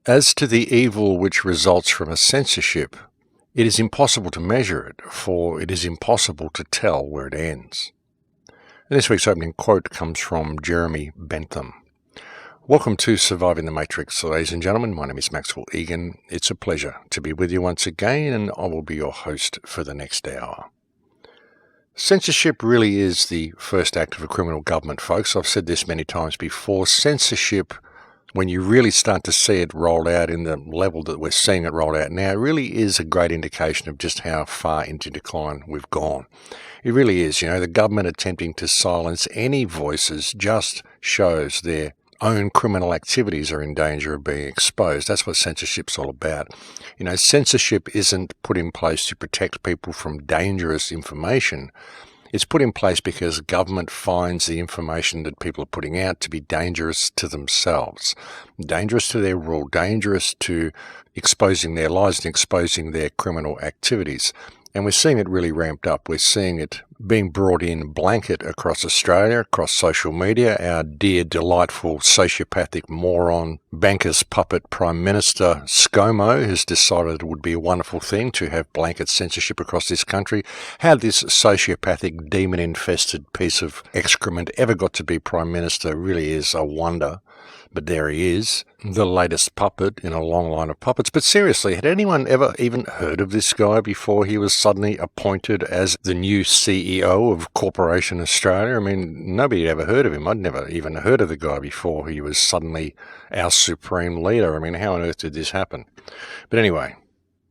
As to the evil which results from a censorship, it is impossible to measure it, for it is impossible to tell where it ends. And this week's opening quote comes from Jeremy Bentham. Welcome to Surviving the Matrix, ladies and gentlemen. My name is Maxwell Egan. It's a pleasure to be with you once again, and I will be your host for the next hour. Censorship really is the first act of a criminal government, folks. I've said this many times before. Censorship, when you really start to see it rolled out in the level that we're seeing it rolled out now, it really is a great indication of just how far into decline we've gone. It really is. The government attempting to silence any voices just shows their own criminal activities are in danger of being exposed. That's what censorship's all about. Censorship isn't put in place to protect people from dangerous information. It's put in place because government finds the information that people are putting out to be dangerous to themselves, dangerous to their rule, dangerous to exposing their lives and exposing their criminal activities. And we're seeing it really ramped up. We're seeing it being brought in blanket across Australia, across social media. Our dear, delightful, sociopathic moron, banker's puppet Prime Minister ScoMo has decided it would be a wonderful thing to have blanket censorship across this country. How this sociopathic, demon-infested piece of excrement ever got to be Prime Minister really is a wonder. But there he is, the latest puppet in a long line of puppets. But seriously, had anyone ever even heard of this guy before he was suddenly appointed as the new CEO of Corporation Australia? I mean, nobody had ever heard of him. I'd never even heard of the guy before he was suddenly our supreme leader. I mean, how on earth did this happen? But anyway,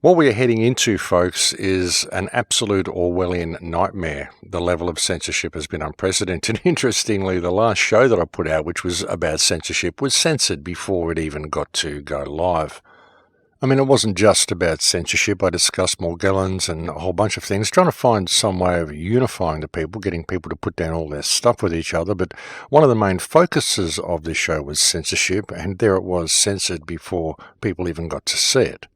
what we are heading into, folks, is an absolute Orwellian nightmare. The level of censorship has been unprecedented. Interestingly, the last show that I put out, which was about censorship, was censored before it even got to go live. I mean, it wasn't just about censorship. I discussed Morgellons and a whole bunch of things, trying to find some way of unifying the people, getting people to put down all their stuff with each other. But one of the main focuses of this show was censorship, and there it was, censored before people even got to see it.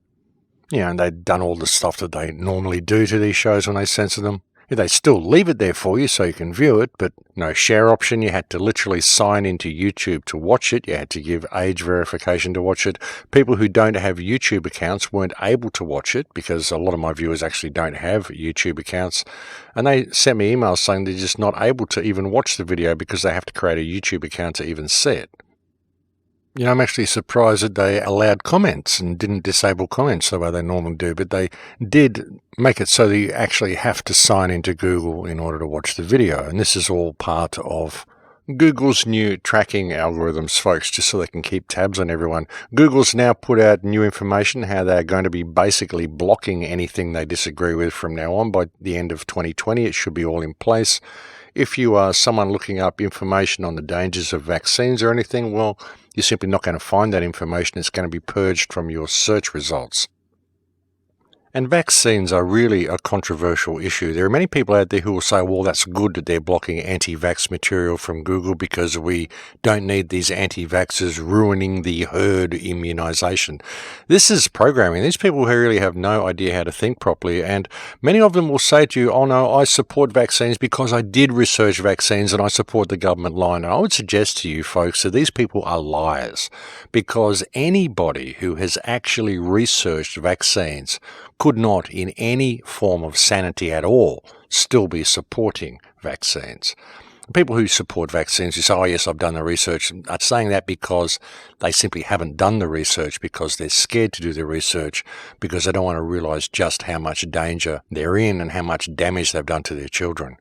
And they'd done all the stuff that they normally do to these shows when they censor them. They still leave it there for you so you can view it, but no share option. You had to literally sign into YouTube to watch it. You had to give age verification to watch it. People who don't have YouTube accounts weren't able to watch it because a lot of my viewers actually don't have YouTube accounts. And they sent me emails saying they're just not able to even watch the video because they have to create a YouTube account to even see it. I'm actually surprised that they allowed comments and didn't disable comments the way they normally do, but they did make it so that you actually have to sign into Google in order to watch the video. And this is all part of Google's new tracking algorithms, folks, just so they can keep tabs on everyone. Google's now put out new information how they're going to be basically blocking anything they disagree with from now on. By the end of 2020, it should be all in place. If you are someone looking up information on the dangers of vaccines or anything, well, you're simply not going to find that information. It's going to be purged from your search results. And vaccines are really a controversial issue. There are many people out there who will say, well, that's good that they're blocking anti-vax material from Google because we don't need these anti-vaxxers ruining the herd immunization. This is programming. These people who really have no idea how to think properly, and many of them will say to you, oh no, I support vaccines because I did research vaccines and I support the government line. And I would suggest to you folks that these people are liars, because anybody who has actually researched vaccines could not, in any form of sanity at all, still be supporting vaccines. People who support vaccines, who say, oh yes, I've done the research, are saying that because they simply haven't done the research, because they're scared to do the research, because they don't want to realize just how much danger they're in and how much damage they've done to their children.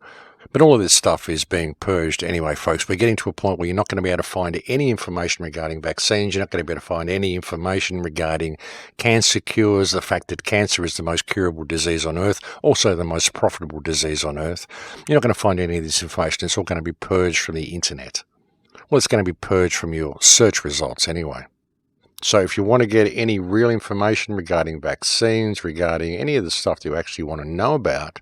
But all of this stuff is being purged anyway, folks. We're getting to a point where you're not going to be able to find any information regarding vaccines. You're not going to be able to find any information regarding cancer cures, the fact that cancer is the most curable disease on earth, also the most profitable disease on earth. You're not going to find any of this information. It's all going to be purged from the internet. Well, it's going to be purged from your search results anyway. So if you want to get any real information regarding vaccines, regarding any of the stuff that you actually want to know about,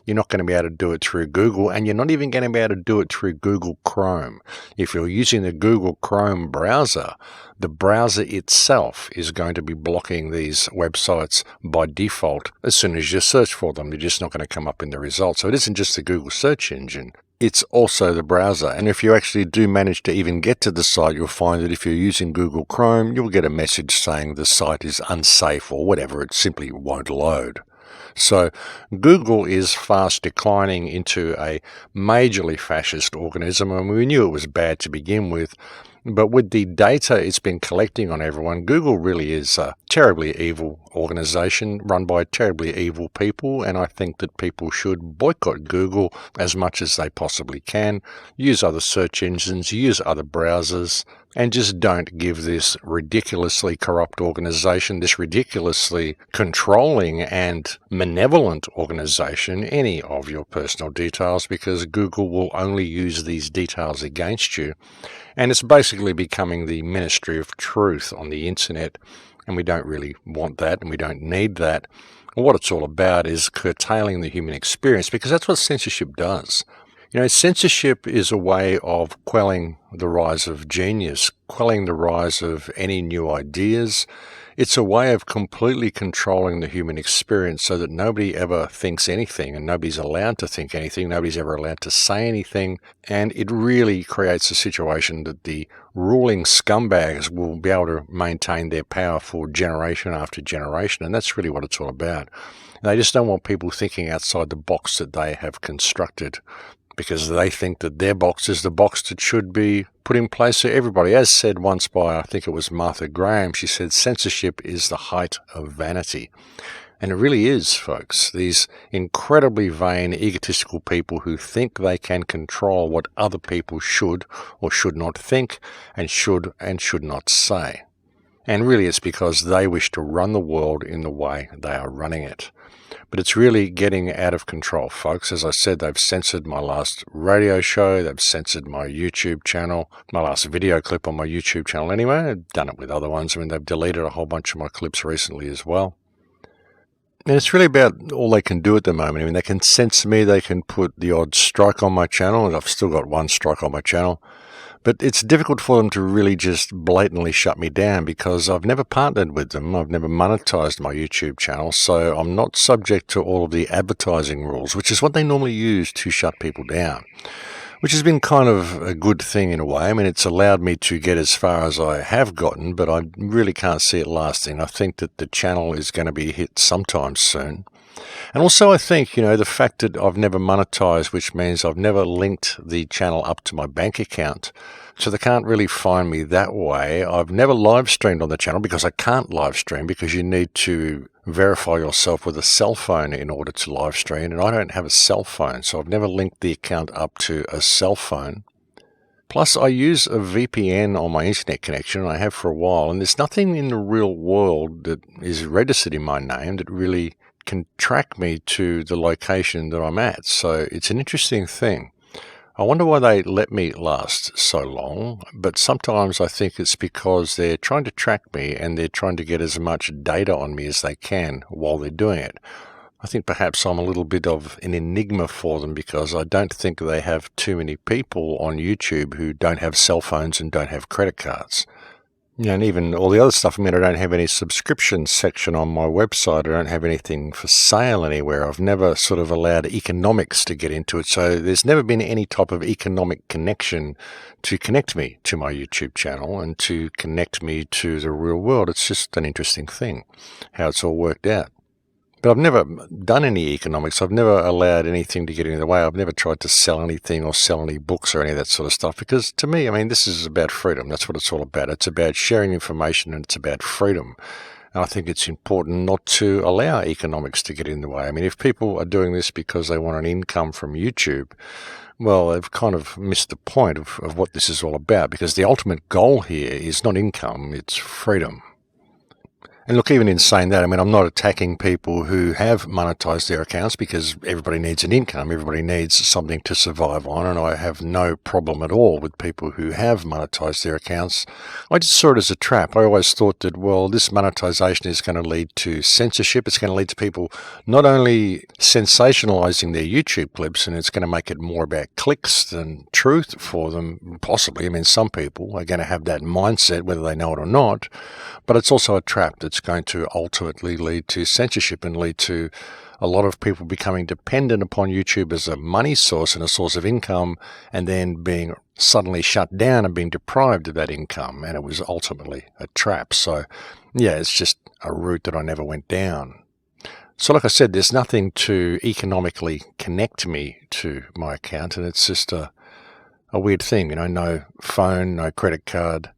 you're not going to be able to do it through Google, and you're not even going to be able to do it through Google Chrome. If you're using the Google Chrome browser, the browser itself is going to be blocking these websites by default as soon as you search for them. They're just not going to come up in the results. So it isn't just the Google search engine. it's also the browser. And if you actually do manage to even get to the site, you'll find that if you're using Google Chrome, you'll get a message saying the site is unsafe or whatever. It simply won't load. So Google is fast declining into a majorly fascist organism, and we knew it was bad to begin with. But with the data it's been collecting on everyone, Google really is a terribly evil organization run by terribly evil people, and I think that people should boycott Google as much as they possibly can, use other search engines, use other browsers, and just don't give this ridiculously corrupt organization, this ridiculously controlling and malevolent organization, any of your personal details, because Google will only use these details against you. And it's basically becoming the ministry of truth on the internet, and we don't really want that, and we don't need that. What it's all about is curtailing the human experience, because that's what censorship does. You know, censorship is a way of quelling the rise of genius, quelling the rise of any new ideas. It's a way of completely controlling the human experience so that nobody ever thinks anything, and nobody's allowed to think anything, nobody's ever allowed to say anything, and it really creates a situation that the ruling scumbags will be able to maintain their power for generation after generation, and that's really what it's all about. They just don't want people thinking outside the box that they have constructed, because they think that their box is the box that should be put in place for everybody. As said once by, I think it was Martha Graham, she said, censorship is the height of vanity. And it really is, folks. These incredibly vain, egotistical people who think they can control what other people should or should not think and should not say. And really it's because they wish to run the world in the way they are running it. But it's really getting out of control, folks. As I said, they've censored my last radio show. They've censored my YouTube channel, my last video clip on my YouTube channel anyway. I've done it with other ones. I mean, they've deleted a whole bunch of my clips recently as well. And it's really about all they can do at the moment. I mean, they can censor me. They can put the odd strike on my channel, and I've still got one strike on my channel. But it's difficult for them to really just blatantly shut me down because I've never partnered with them. I've never monetized my YouTube channel, so I'm not subject to all of the advertising rules, which is what they normally use to shut people down, which has been kind of a good thing in a way. I mean, it's allowed me to get as far as I have gotten, but I really can't see it lasting. I think that the channel is going to be hit sometime soon. And also I think, you know, the fact that I've never monetized, which means I've never linked the channel up to my bank account, so they can't really find me that way. I've never live streamed on the channel because I can't live stream because you need to verify yourself with a cell phone in order to live stream, and I don't have a cell phone, so I've never linked the account up to a cell phone. Plus, I use a VPN on my internet connection, and I have for a while, and there's nothing in the real world that is registered in my name that really can track me to the location that I'm at. So it's an interesting thing. I wonder why they let me last so long, but sometimes I think it's because they're trying to track me and they're trying to get as much data on me as they can while they're doing it. I think perhaps I'm a little bit of an enigma for them because I don't think they have too many people on YouTube who don't have cell phones and don't have credit cards. Yeah, and even all the other stuff, I mean, I don't have any subscription section on my website. I don't have anything for sale anywhere. I've never sort of allowed economics to get into it. So there's never been any type of economic connection to connect me to my YouTube channel and to connect me to the real world. It's just an interesting thing how it's all worked out. But I've never done any economics. I've never allowed anything to get in the way. I've never tried to sell anything or sell any books or any of that sort of stuff because to me, I mean, this is about freedom. That's what it's all about. It's about sharing information and it's about freedom. And I think it's important not to allow economics to get in the way. I mean, if people are doing this because they want an income from YouTube, well, they've kind of missed the point of what this is all about because the ultimate goal here is not income, it's freedom. And look, even in saying that, I mean, I'm not attacking people who have monetized their accounts because everybody needs an income. Everybody needs something to survive on. And I have no problem at all with people who have monetized their accounts. I just saw it as a trap. I always thought that, well, this monetization is going to lead to censorship. It's going to lead to people not only sensationalizing their YouTube clips, and it's going to make it more about clicks than truth for them, possibly. I mean, some people are going to have that mindset, whether they know it or not. But it's also a trap that's it's going to ultimately lead to censorship and lead to a lot of people becoming dependent upon YouTube as a money source and a source of income, and then being suddenly shut down and being deprived of that income. And it was ultimately a trap. So yeah, it's just a route that I never went down. So like I said, there's nothing to economically connect me to my account, and it's just a weird thing, no phone, no credit card.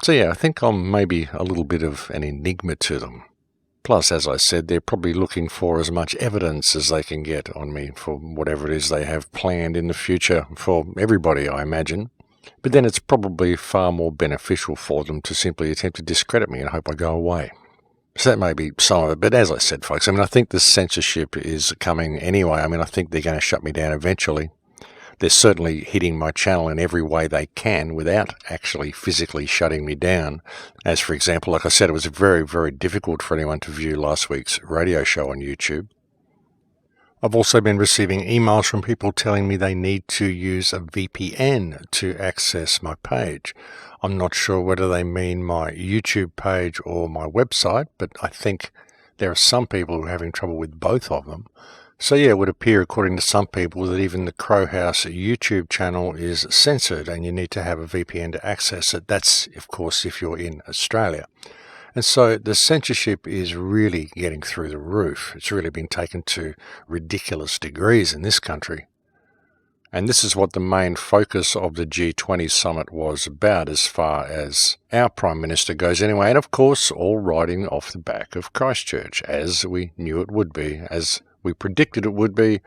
So yeah, I think I'm maybe a little bit of an enigma to them. Plus, as I said, they're probably looking for as much evidence as they can get on me for whatever it is they have planned in the future for everybody, I imagine. But then it's probably far more beneficial for them to simply attempt to discredit me and hope I go away. So that may be some of it. But as I said, folks, I think the censorship is coming anyway. I think they're going to shut me down eventually. They're certainly hitting my channel in every way they can without actually physically shutting me down. As for example, like I said, it was very, very difficult for anyone to view last week's radio show on YouTube. I've also been receiving emails from people telling me they need to use a VPN to access my page. I'm not sure whether they mean my YouTube page or my website, but I think there are some people who are having trouble with both of them. So yeah, it would appear, according to some people, that even the Crow House YouTube channel is censored and you need to have a VPN to access it. That's, of course, if you're in Australia. And so the censorship is really getting through the roof. It's really been taken to ridiculous degrees in this country. And this is what the main focus of the G20 summit was about, as far as our Prime Minister goes anyway. And of course, all riding off the back of Christchurch, as we knew it would be, as we predicted it would be.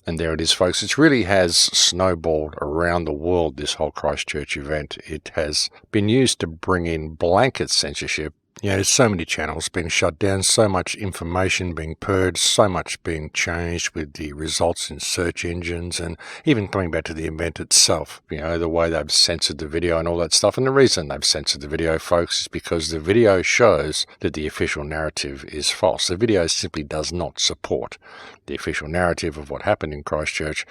And there it is, folks. It really has snowballed around the world, this whole Christchurch event. It has been used to bring in blanket censorship. There's so many channels being shut down, so much information being purged, so much being changed with the results in search engines, and even coming back to the event itself, the way they've censored the video and all that stuff. And the reason they've censored the video, folks, is because the video shows that the official narrative is false. The video simply does not support the official narrative of what happened in Christchurch.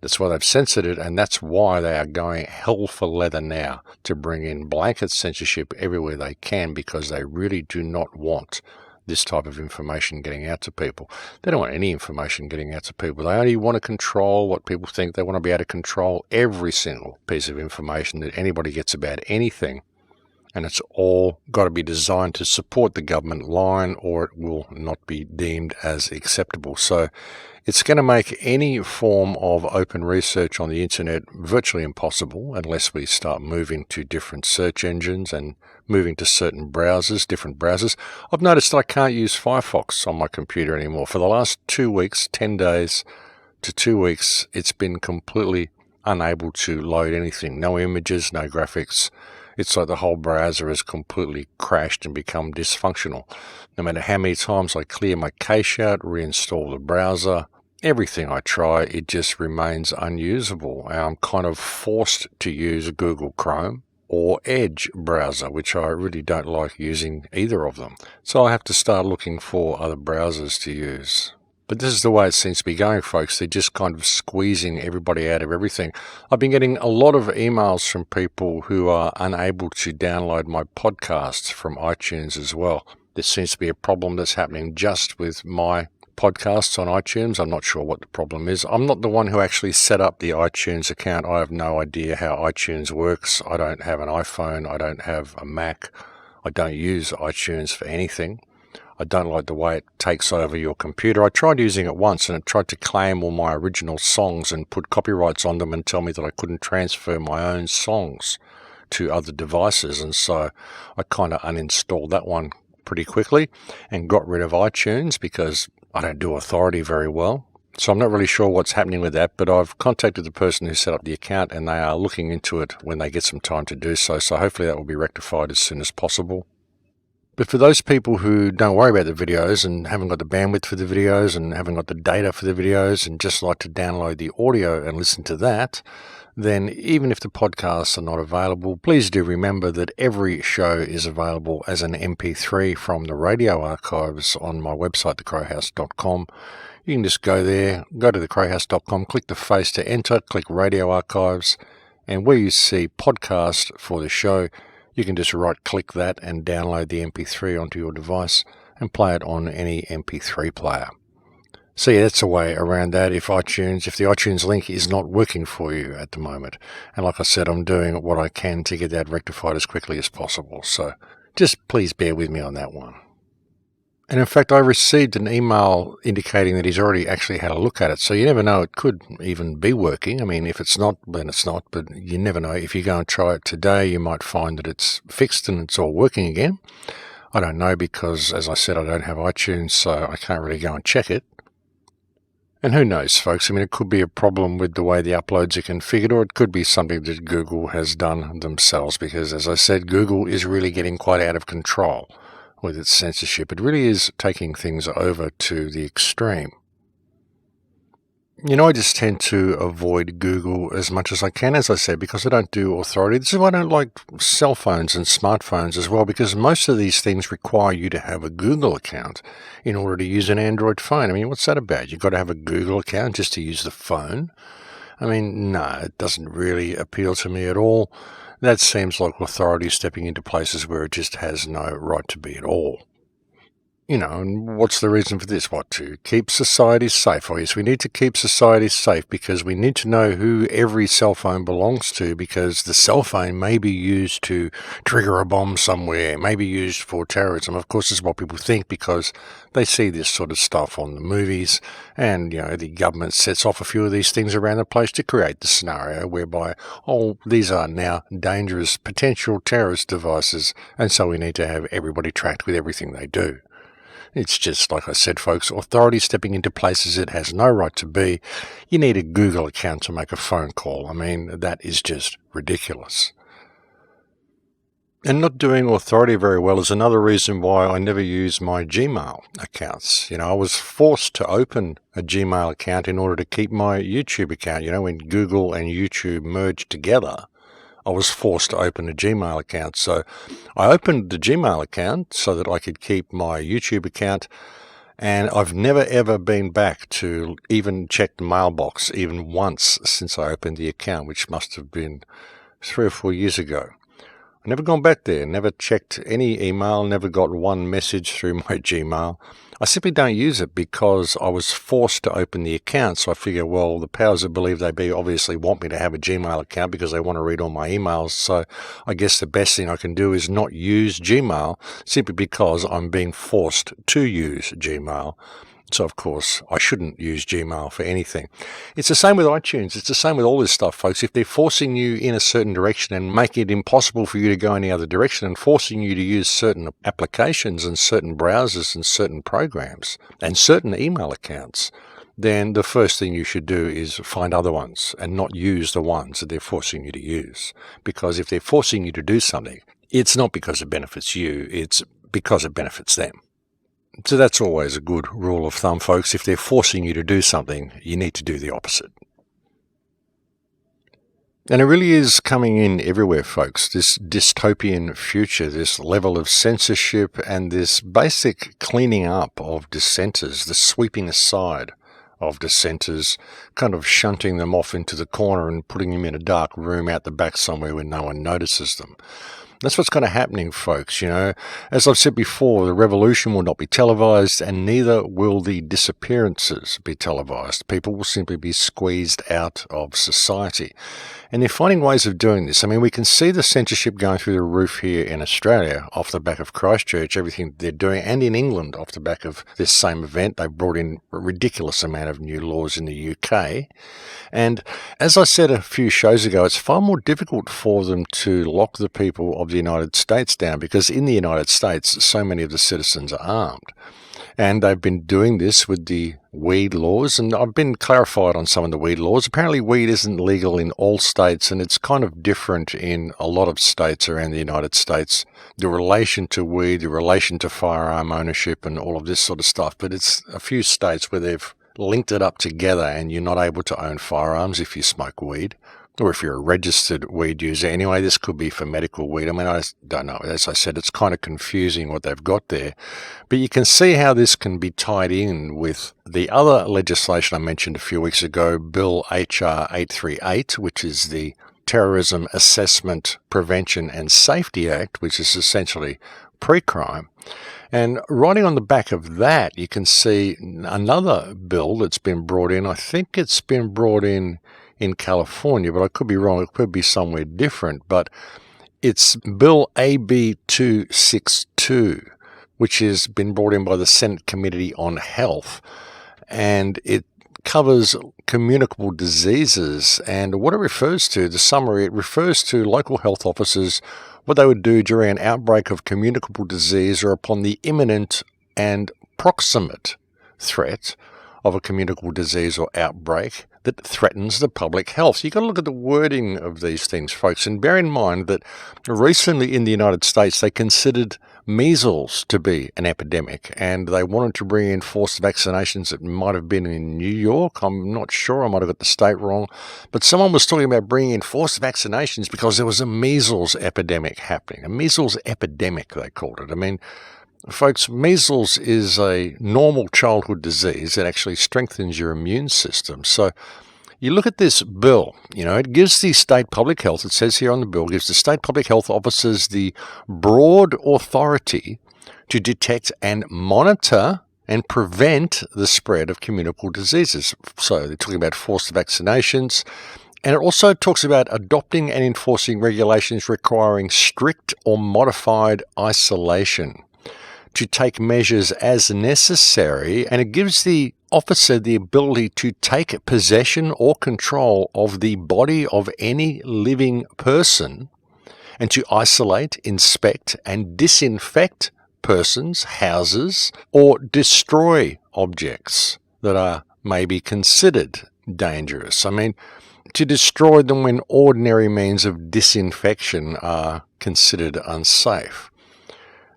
That's why they've censored it, and that's why they are going hell for leather now to bring in blanket censorship everywhere they can, because they really do not want this type of information getting out to people. They don't want any information getting out to people. They only want to control what people think. They want to be able to control every single piece of information that anybody gets about anything. And it's all got to be designed to support the government line, or it will not be deemed as acceptable. So it's going to make any form of open research on the internet virtually impossible unless we start moving to different search engines and moving to certain browsers, different browsers. I've noticed I can't use Firefox on my computer anymore. For the last 2 weeks, 10 days to 2 weeks, it's been completely unable to load anything. No images, no graphics. It's like the whole browser has completely crashed and become dysfunctional. No matter how many times I clear my cache out, reinstall the browser, everything I try, it just remains unusable. I'm kind of forced to use Google Chrome or Edge browser, which I really don't like using either of them. So I have to start looking for other browsers to use. But this is the way it seems to be going, folks. They're just kind of squeezing everybody out of everything. I've been getting a lot of emails from people who are unable to download my podcasts from iTunes as well. This seems to be a problem that's happening just with my podcasts on iTunes. I'm not sure what the problem is. I'm not the one who actually set up the iTunes account. I have no idea how iTunes works. I don't have an iPhone. I don't have a Mac. I don't use iTunes for anything. I don't like the way it takes over your computer. I tried using it once and it tried to claim all my original songs and put copyrights on them and tell me that I couldn't transfer my own songs to other devices. And so I kind of uninstalled that one pretty quickly and got rid of iTunes because I don't do authority very well. So I'm not really sure what's happening with that, but I've contacted the person who set up the account and they are looking into it when they get some time to do so. So hopefully that will be rectified as soon as possible. But for those people who don't worry about the videos and haven't got the bandwidth for the videos and haven't got the data for the videos and just like to download the audio and listen to that, then even if the podcasts are not available, please do remember that every show is available as an MP3 from the radio archives on my website, thecrowhouse.com. You can just go there, go to thecrowhouse.com, click the face to enter, click radio archives, and where you see podcast for the show, you can just right-click that and download the MP3 onto your device and play it on any MP3 player. So yeah, that's a way around that if the iTunes link is not working for you at the moment. And like I said, I'm doing what I can to get that rectified as quickly as possible. So just please bear with me on that one. And in fact, I received an email indicating that he's already actually had a look at it. So you never know, it could even be working. I mean, if it's not, then it's not, but you never know. If you go and try it today, you might find that it's fixed and it's all working again. I don't know because, as I said, I don't have iTunes, so I can't really go and check it. And who knows, folks? I mean, it could be a problem with the way the uploads are configured, or it could be something that Google has done themselves because, as I said, Google is really getting quite out of control with its censorship. It really is taking things over to the extreme. You know, I just tend to avoid Google as much as I can, as I said, because I don't do authority. This is why I don't like cell phones and smartphones as well, because most of these things require you to have a Google account in order to use an Android phone. I mean, what's that about? You've got to have a Google account just to use the phone? I mean, no, it doesn't really appeal to me at all. That seems like authority stepping into places where it just has no right to be at all. You know, and what's the reason for this? What, to keep society safe? Oh, yes, we need to keep society safe because we need to know who every cell phone belongs to, because the cell phone may be used to trigger a bomb somewhere, may be used for terrorism. Of course, this is what people think because they see this sort of stuff on the movies, and, you know, the government sets off a few of these things around the place to create the scenario whereby, oh, these are now dangerous potential terrorist devices, and so we need to have everybody tracked with everything they do. It's just, like I said, folks, authority stepping into places it has no right to be. You need a Google account to make a phone call. I mean, that is just ridiculous. And not doing authority very well is another reason why I never use my Gmail accounts. You know, I was forced to open a Gmail account in order to keep my YouTube account. You know, when Google and YouTube merged together, I was forced to open a Gmail account. So I opened the Gmail account so that I could keep my YouTube account, and I've never ever been back to even check the mailbox even once since I opened the account, which must have been 3 or 4 years ago. I've never gone back there, never checked any email, never got one message through my Gmail. I simply don't use it because I was forced to open the account. So I figure, well, the powers that believe they be obviously want me to have a Gmail account because they want to read all my emails. So I guess the best thing I can do is not use Gmail simply because I'm being forced to use Gmail. So, of course, I shouldn't use Gmail for anything. It's the same with iTunes. It's the same with all this stuff, folks. If they're forcing you in a certain direction and making it impossible for you to go any other direction and forcing you to use certain applications and certain browsers and certain programs and certain email accounts, then the first thing you should do is find other ones and not use the ones that they're forcing you to use. Because if they're forcing you to do something, it's not because it benefits you, it's because it benefits them. So that's always a good rule of thumb, folks. If they're forcing you to do something, you need to do the opposite. And it really is coming in everywhere, folks, this dystopian future, this level of censorship and this basic cleaning up of dissenters, the sweeping aside of dissenters, kind of shunting them off into the corner and putting them in a dark room out the back somewhere where no one notices them. That's what's kind of happening, folks. You know, as I've said before, the revolution will not be televised, and neither will the disappearances be televised. People will simply be squeezed out of society. And they're finding ways of doing this. I mean, we can see the censorship going through the roof here in Australia off the back of Christchurch, everything they're doing, and in England off the back of this same event. They brought in a ridiculous amount of new laws in the UK. And as I said a few shows ago, it's far more difficult for them to lock the people of the United States down, because in the United States, so many of the citizens are armed. And they've been doing this with the weed laws, and I've been clarified on some of the weed laws. Apparently weed isn't legal in all states, and it's kind of different in a lot of states around the United States. The relation to weed, the relation to firearm ownership and all of this sort of stuff. But it's a few states where they've linked it up together, and you're not able to own firearms if you smoke weed, or if you're a registered weed user. Anyway, this could be for medical weed. I mean, I don't know. As I said, it's kind of confusing what they've got there. But you can see how this can be tied in with the other legislation I mentioned a few weeks ago, Bill HR 838, which is the Terrorism Assessment, Prevention and Safety Act, which is essentially pre-crime. And writing on the back of that, you can see another bill that's been brought in. I think it's been brought in California, but I could be wrong. It could be somewhere different. But it's Bill AB 262, which has been brought in by the Senate Committee on Health. And it covers communicable diseases. And what it refers to, the summary, it refers to local health officers, what they would do during an outbreak of communicable disease or upon the imminent and proximate threat of a communicable disease or outbreak that threatens the public health. You've got to look at the wording of these things, folks, and bear in mind that recently in the United States they considered measles to be an epidemic, and they wanted to bring in forced vaccinations that might have been in New York. I'm not sure, I might have got the state wrong, but someone was talking about bringing in forced vaccinations because there was a measles epidemic happening. A measles epidemic, they called it. I mean, folks, measles is a normal childhood disease that actually strengthens your immune system. So you look at this bill, it gives the state public health, it says here on the bill, gives the state public health officers the broad authority to detect and monitor and prevent the spread of communicable diseases. So they're talking about forced vaccinations. And it also talks about adopting and enforcing regulations requiring strict or modified isolation, to take measures as necessary, and it gives the officer the ability to take possession or control of the body of any living person and to isolate, inspect, and disinfect persons, houses, or destroy objects that are maybe considered dangerous. I mean, to destroy them when ordinary means of disinfection are considered unsafe.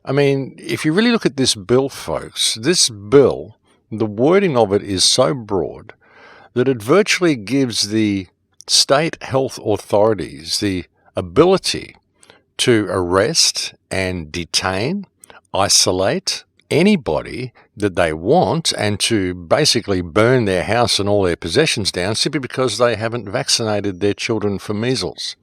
I mean, if you really look at this bill, folks, this bill, the wording of it is so broad that it virtually gives the state health authorities the ability to arrest and detain, isolate anybody that they want, and to basically burn their house and all their possessions down simply because they haven't vaccinated their children for measles.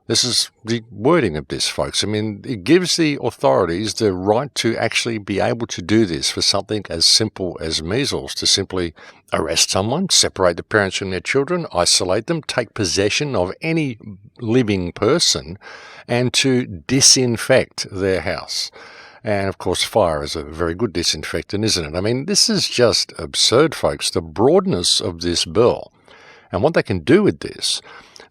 This is the wording of this, folks. I mean, it gives the authorities the right to actually be able to do this for something as simple as measles, to simply arrest someone, separate the parents from their children, isolate them, take possession of any living person, and to disinfect their house. And, of course, fire is a very good disinfectant, isn't it? I mean, this is just absurd, folks, the broadness of this bill and what they can do with this.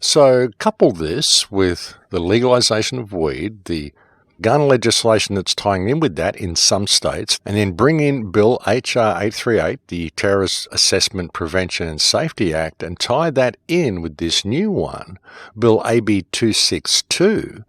So couple this with the legalization of weed, the gun legislation that's tying in with that in some states, and then bring in Bill HR 838, the Terrorist Assessment, Prevention and Safety Act, and tie that in with this new one, Bill AB 262,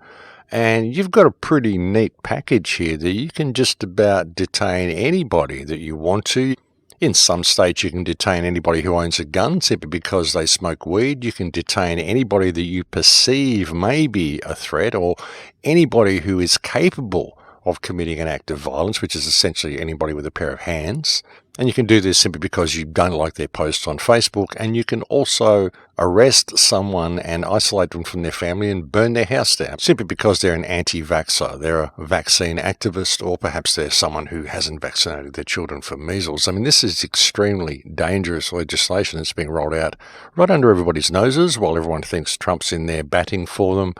and you've got a pretty neat package here that you can just about detain anybody that you want to. In some states, you can detain anybody who owns a gun simply because they smoke weed. You can detain anybody that you perceive may be a threat, or anybody who is capable of committing an act of violence, which is essentially anybody with a pair of hands. And you can do this simply because you don't like their posts on Facebook. And you can also arrest someone and isolate them from their family and burn their house down simply because they're an anti-vaxxer. They're a vaccine activist, or perhaps they're someone who hasn't vaccinated their children for measles. I mean, this is extremely dangerous legislation that's being rolled out right under everybody's noses while everyone thinks Trump's in there batting for them,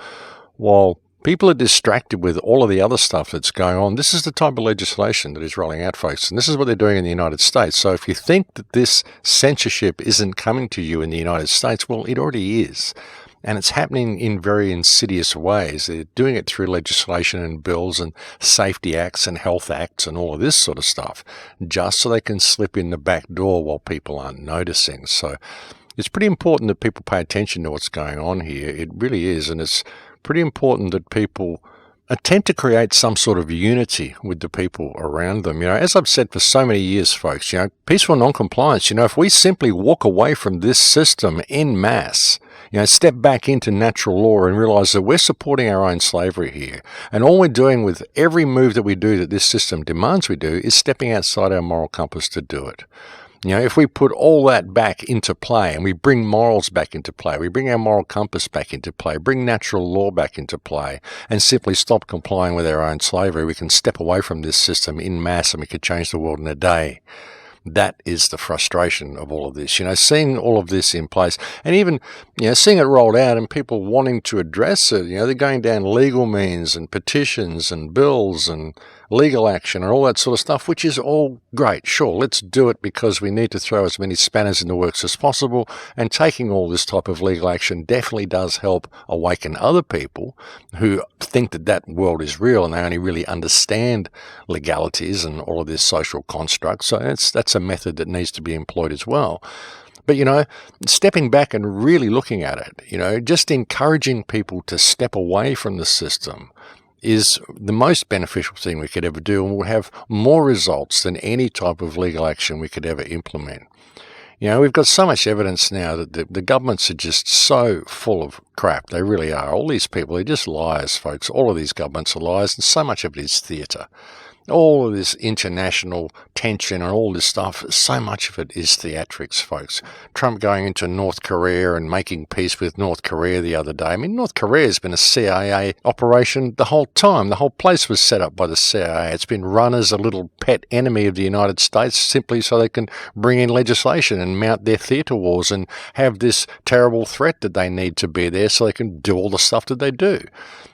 while people are distracted with all of the other stuff that's going on. This is the type of legislation that is rolling out, folks, and this is what they're doing in the United States. So if you think that this censorship isn't coming to you in the United States, well, it already is. And it's happening in very insidious ways. They're doing it through legislation and bills and safety acts and health acts and all of this sort of stuff, just so they can slip in the back door while people aren't noticing. So it's pretty important that people pay attention to what's going on here. It really is, and it's pretty important that people attempt to create some sort of unity with the people around them. As I've said for so many years, folks, peaceful non-compliance, if we simply walk away from this system en masse, step back into natural law and realize that we're supporting our own slavery here. And all we're doing with every move that we do that this system demands we do is stepping outside our moral compass to do it. If we put all that back into play and we bring morals back into play, we bring our moral compass back into play, bring natural law back into play, and simply stop complying with our own slavery, we can step away from this system en masse and we could change the world in a day. That is the frustration of all of this, seeing all of this in place and even, seeing it rolled out and people wanting to address it. They're going down legal means and petitions and bills and legal action and all that sort of stuff, which is all great. Sure, let's do it because we need to throw as many spanners in the works as possible. And taking all this type of legal action definitely does help awaken other people who think that that world is real and they only really understand legalities and all of this social construct. So that's a method that needs to be employed as well. But, stepping back and really looking at it, just encouraging people to step away from the system is the most beneficial thing we could ever do and will have more results than any type of legal action we could ever implement. We've got so much evidence now that the governments are just so full of crap. They really are. All these people, they're just liars, folks. All of these governments are liars, and so much of it is theatre. All of this international tension and all this stuff, so much of it is theatrics, folks. Trump going into North Korea and making peace with North Korea the other day. I mean, North Korea has been a CIA operation the whole time. The whole place was set up by the CIA. It's been run as a little pet enemy of the United States simply so they can bring in legislation and mount their theatre wars and have this terrible threat that they need to be there so they can do all the stuff that they do.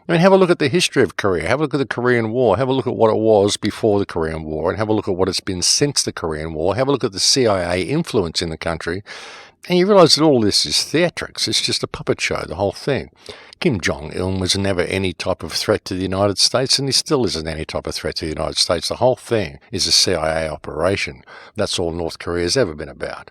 I mean, have a look at the history of Korea. Have a look at the Korean War. Have a look at what it was before the Korean War, and have a look at what it's been since the Korean War. Have a look at the CIA influence in the country, and you realize that all this is theatrics. It's just a puppet show, the whole thing. Kim Jong-un was never any type of threat to the United States, and he still isn't any type of threat to the United States. The whole thing is a CIA operation. That's all North Korea's ever been about.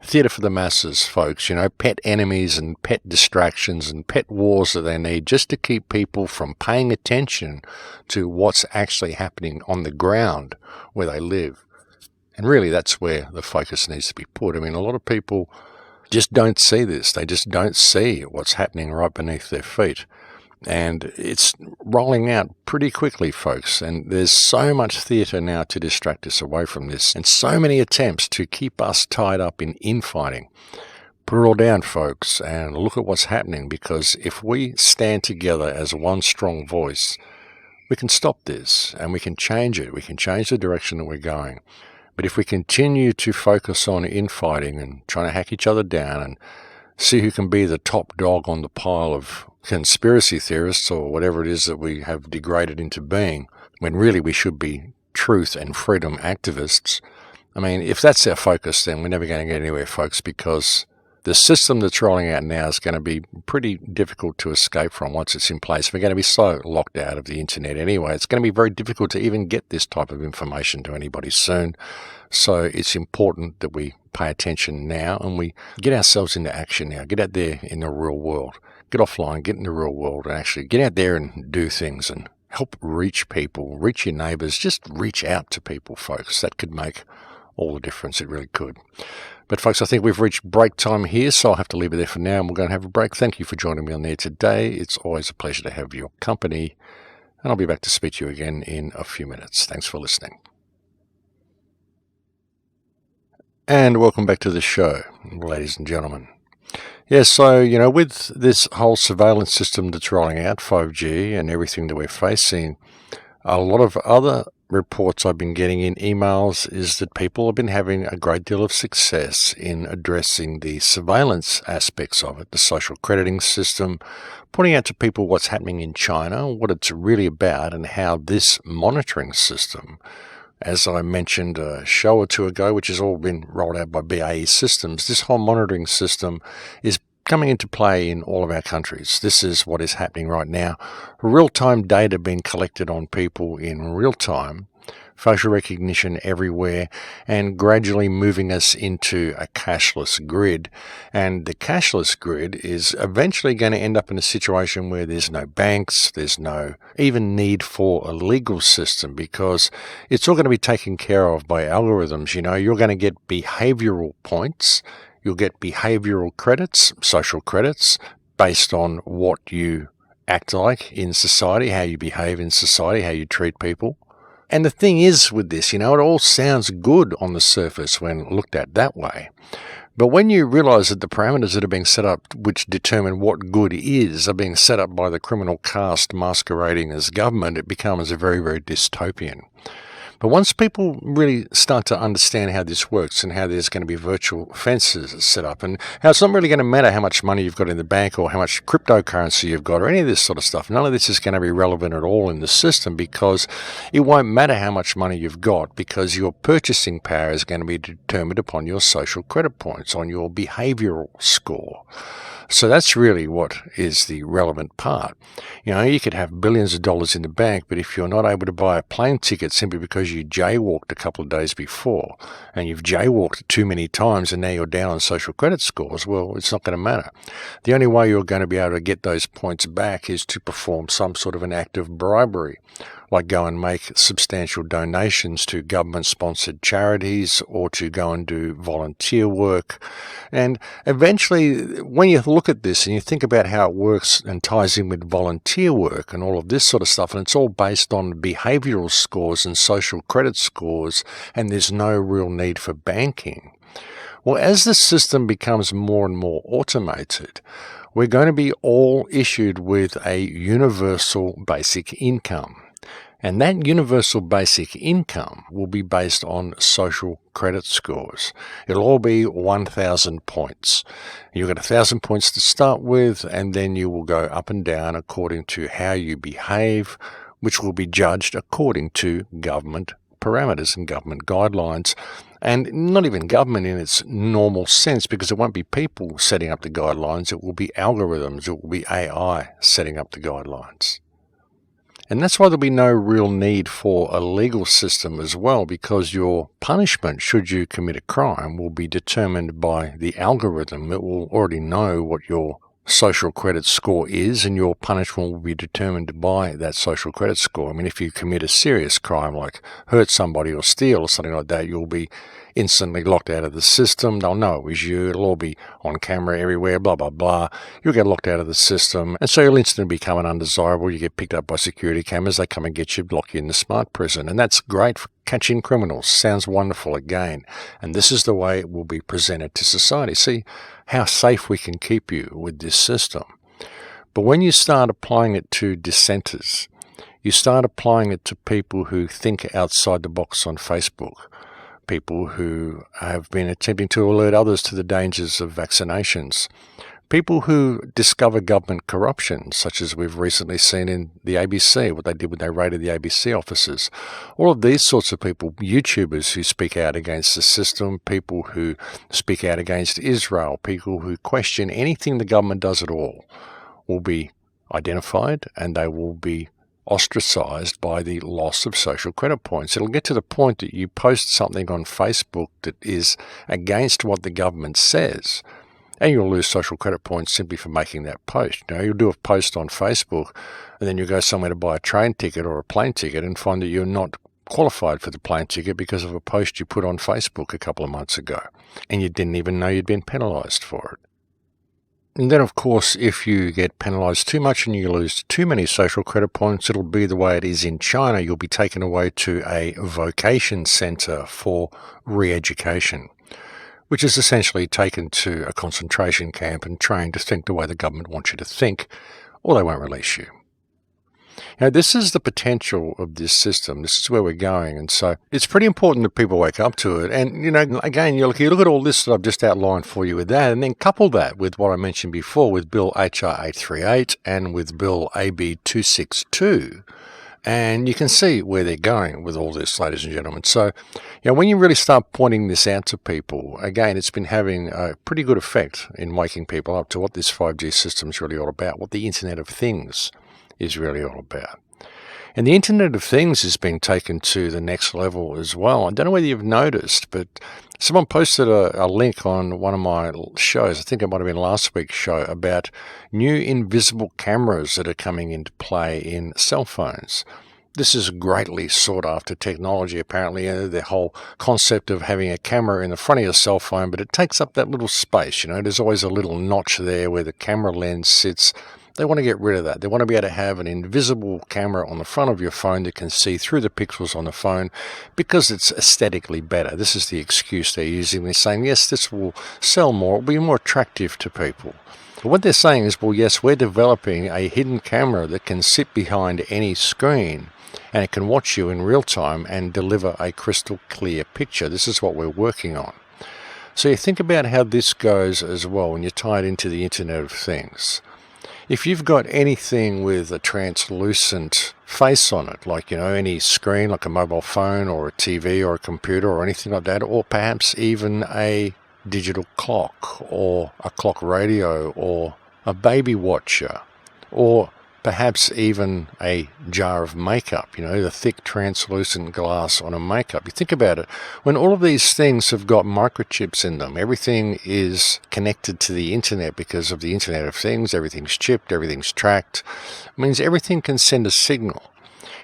Theatre for the masses, folks, pet enemies and pet distractions and pet wars that they need just to keep people from paying attention to what's actually happening on the ground where they live. And really, that's where the focus needs to be put. I mean, a lot of people just don't see this. They just don't see what's happening right beneath their feet. And it's rolling out pretty quickly, folks. And there's so much theatre now to distract us away from this, and so many attempts to keep us tied up in infighting. Put it all down, folks, and look at what's happening, because if we stand together as one strong voice, we can stop this and we can change it. We can change the direction that we're going. But if we continue to focus on infighting and trying to hack each other down and see who can be the top dog on the pile of conspiracy theorists or whatever it is that we have degraded into being, when really we should be truth and freedom activists, I mean, if that's our focus, then we're never going to get anywhere, folks, because the system that's rolling out now is going to be pretty difficult to escape from once it's in place. We're going to be so locked out of the internet anyway. It's going to be very difficult to even get this type of information to anybody soon. So it's important that we pay attention now and we get ourselves into action now. Get out there in the real world. Get offline, get in the real world, and actually get out there and do things and help reach people, reach your neighbours. Just reach out to people, folks. That could make all the difference. It really could. But folks, I think we've reached break time here, so I'll have to leave it there for now, and we're going to have a break. Thank you for joining me on there today. It's always a pleasure to have your company, and I'll be back to speak to you again in a few minutes. Thanks for listening. And welcome back to the show, ladies and gentlemen. Yes, so, with this whole surveillance system that's rolling out, 5G, and everything that we're facing, a lot of other reports I've been getting in emails is that people have been having a great deal of success in addressing the surveillance aspects of it, the social crediting system, pointing out to people what's happening in China, what it's really about, and how this monitoring system, as I mentioned a show or two ago, which has all been rolled out by BAE Systems, this whole monitoring system is coming into play in all of our countries. This is what is happening right now. Real-time data being collected on people in real time, facial recognition everywhere, and gradually moving us into a cashless grid. And the cashless grid is eventually going to end up in a situation where there's no banks, there's no even need for a legal system, because it's all going to be taken care of by algorithms. You're going to get behavioral points. You'll get behavioral credits, social credits, based on what you act like in society, how you behave in society, how you treat people. And the thing is with this, it all sounds good on the surface when looked at that way. But when you realize that the parameters that are being set up, which determine what good is, are being set up by the criminal caste masquerading as government, it becomes very, very dystopian. But once people really start to understand how this works and how there's going to be virtual fences set up and how it's not really going to matter how much money you've got in the bank or how much cryptocurrency you've got or any of this sort of stuff, none of this is going to be relevant at all in the system, because it won't matter how much money you've got, because your purchasing power is going to be determined upon your social credit points, on your behavioral score. So that's really what is the relevant part. You could have billions of dollars in the bank, but if you're not able to buy a plane ticket simply because you jaywalked a couple of days before, and you've jaywalked too many times and now you're down on social credit scores, well, it's not going to matter. The only way you're going to be able to get those points back is to perform some sort of an act of bribery, like go and make substantial donations to government-sponsored charities or to go and do volunteer work. And eventually, when you look at this and you think about how it works and ties in with volunteer work and all of this sort of stuff, and it's all based on behavioral scores and social credit scores, and there's no real need for banking. Well, as the system becomes more and more automated, we're going to be all issued with a universal basic income. And that universal basic income will be based on social credit scores. It'll all be 1,000 points. You'll get 1,000 points to start with, and then you will go up and down according to how you behave, which will be judged according to government parameters and government guidelines. And not even government in its normal sense, because it won't be people setting up the guidelines. It will be algorithms. It will be AI setting up the guidelines. And that's why there'll be no real need for a legal system as well, because your punishment, should you commit a crime, will be determined by the algorithm. It will already know what your social credit score is, and your punishment will be determined by that social credit score. I mean, if you commit a serious crime like hurt somebody or steal or something like that, you'll be instantly locked out of the system. They'll know it was you. It'll all be on camera everywhere, blah, blah, blah. You'll get locked out of the system, and so you'll instantly become an undesirable. You get picked up by security cameras. They come and get you, lock you in the smart prison, and that's great for catching criminals. Sounds wonderful again. And this is the way it will be presented to society. See how safe we can keep you with this system. But when you start applying it to dissenters, you start applying it to people who think outside the box on Facebook, people who have been attempting to alert others to the dangers of vaccinations, people who discover government corruption, such as we've recently seen in the ABC, what they did when they raided the ABC offices. All of these sorts of people, YouTubers who speak out against the system, people who speak out against Israel, people who question anything the government does at all, will be identified, and they will be ostracized by the loss of social credit points. It'll get to the point that you post something on Facebook that is against what the government says, and you'll lose social credit points simply for making that post. You'll do a post on Facebook, and then you'll go somewhere to buy a train ticket or a plane ticket and find that you're not qualified for the plane ticket because of a post you put on Facebook a couple of months ago, and you didn't even know you'd been penalized for it. And then, of course, if you get penalized too much and you lose too many social credit points, it'll be the way it is in China. You'll be taken away to a vocation center for re-education, which is essentially taken to a concentration camp and trained to think the way the government wants you to think, or they won't release you. This is the potential of this system. This is where we're going. And so it's pretty important that people wake up to it. And, again, you look at all this that I've just outlined for you with that, and then couple that with what I mentioned before with Bill HR 838 and with Bill AB 262. And you can see where they're going with all this, ladies and gentlemen. So, when you really start pointing this out to people, again, it's been having a pretty good effect in waking people up to what this 5G system is really all about, what the Internet of Things is really all about. And the Internet of Things is being taken to the next level as well. I don't know whether you've noticed, but someone posted a link on one of my shows, I think it might have been last week's show, about new invisible cameras that are coming into play in cell phones. This is greatly sought after technology, apparently. The whole concept of having a camera in the front of your cell phone, but it takes up that little space. There's always a little notch there where the camera lens sits. They want to get rid of that. They want to be able to have an invisible camera on the front of your phone that can see through the pixels on the phone because it's aesthetically better. This is the excuse they're using. They're saying, yes, this will sell more. It will be more attractive to people. But what they're saying is, well, yes, we're developing a hidden camera that can sit behind any screen and it can watch you in real time and deliver a crystal clear picture. This is what we're working on. So you think about how this goes as well when you tie it into the Internet of Things. If you've got anything with a translucent face on it, like, any screen, like a mobile phone or a TV or a computer or anything like that, or perhaps even a digital clock or a clock radio or a baby watcher, or perhaps even a jar of makeup, the thick translucent glass on a makeup. You think about it, when all of these things have got microchips in them, everything is connected to the internet because of the Internet of Things, everything's chipped, everything's tracked, it means everything can send a signal.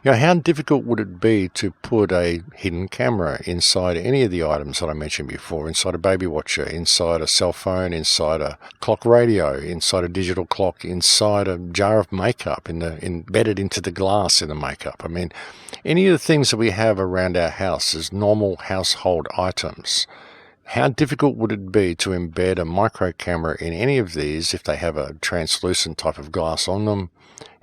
How difficult would it be to put a hidden camera inside any of the items that I mentioned before, inside a baby watcher, inside a cell phone, inside a clock radio, inside a digital clock, inside a jar of makeup, embedded into the glass in the makeup? I mean, any of the things that we have around our house as normal household items, how difficult would it be to embed a micro camera in any of these if they have a translucent type of glass on them,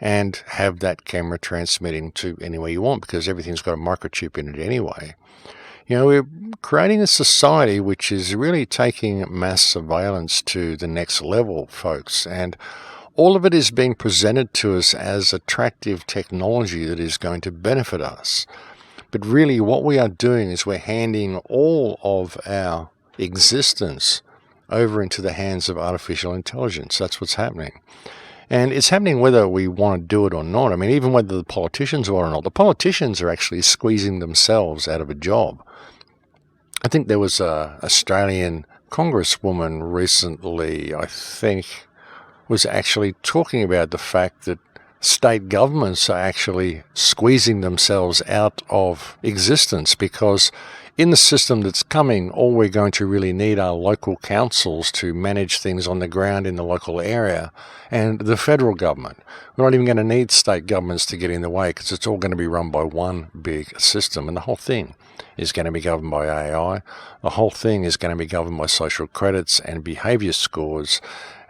and have that camera transmitting to anywhere you want because everything's got a microchip in it anyway? We're creating a society which is really taking mass surveillance to the next level, folks, and all of it is being presented to us as attractive technology that is going to benefit us. But really what we are doing is we're handing all of our existence over into the hands of artificial intelligence. That's what's happening. And it's happening whether we want to do it or not. I mean, even whether the politicians want or not. The politicians are actually squeezing themselves out of a job. I think there was an Australian congresswoman recently, I think, was actually talking about the fact that state governments are actually squeezing themselves out of existence because in the system that's coming, all we're going to really need are local councils to manage things on the ground in the local area and the federal government. We're not even going to need state governments to get in the way because it's all going to be run by one big system, and the whole thing is going to be governed by AI. The whole thing is going to be governed by social credits and behavior scores.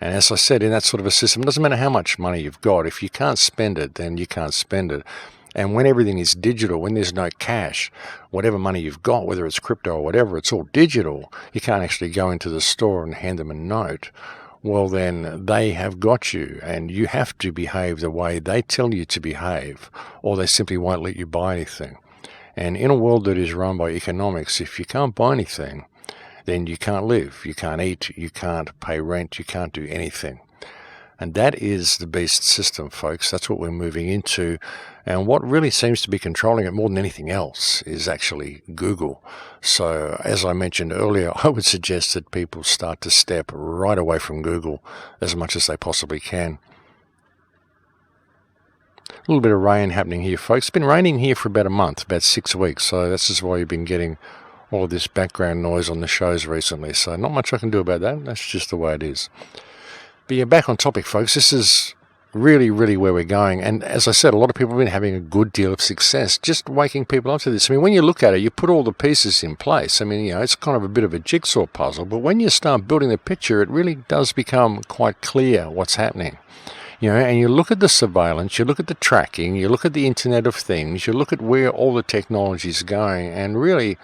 And as I said, in that sort of a system, it doesn't matter how much money you've got. If you can't spend it, then you can't spend it. And when everything is digital, when there's no cash, whatever money you've got, whether it's crypto or whatever, it's all digital. You can't actually go into the store and hand them a note. Well, then they have got you, and you have to behave the way they tell you to behave, or they simply won't let you buy anything. And in a world that is run by economics, if you can't buy anything, then you can't live, you can't eat, you can't pay rent, you can't do anything. And that is the beast system, folks. That's what we're moving into. And what really seems to be controlling it more than anything else is actually Google. So, as I mentioned earlier, I would suggest that people start to step right away from Google as much as they possibly can. A little bit of rain happening here, folks. It's been raining here for about a month, about 6 weeks. So this is why you've been getting all of this background noise on the shows recently. So not much I can do about that. That's just the way it is. But yeah, back on topic, folks. This is really, really where we're going. And as I said, a lot of people have been having a good deal of success just waking people up to this. I mean, when you look at it, you put all the pieces in place. I mean, it's kind of a bit of a jigsaw puzzle. But when you start building the picture, it really does become quite clear what's happening. And you look at the surveillance, you look at the tracking, you look at the Internet of Things, you look at where all the technology is going, and really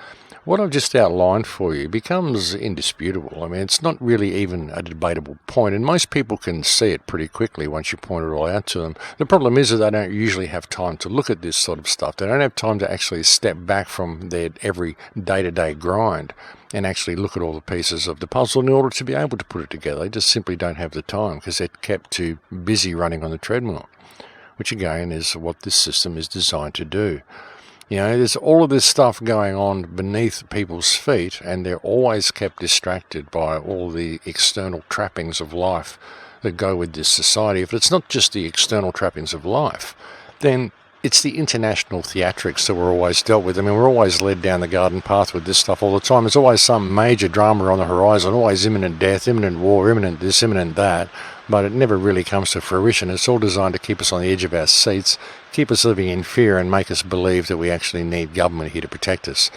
what I've just outlined for you becomes indisputable. I mean, it's not really even a debatable point, and most people can see it pretty quickly once you point it all out to them. The problem is that they don't usually have time to look at this sort of stuff. They don't have time to actually step back from their every day-to-day grind and actually look at all the pieces of the puzzle in order to be able to put it together. They just simply don't have the time because they're kept too busy running on the treadmill, which again is what this system is designed to do. There's all of this stuff going on beneath people's feet, and they're always kept distracted by all the external trappings of life that go with this society. If it's not just the external trappings of life, then it's the international theatrics that we're always dealt with. I mean, we're always led down the garden path with this stuff all the time. There's always some major drama on the horizon, always imminent death, imminent war, imminent this, imminent that, but it never really comes to fruition. It's all designed to keep us on the edge of our seats, keep us living in fear, and make us believe that we actually need government here to protect us,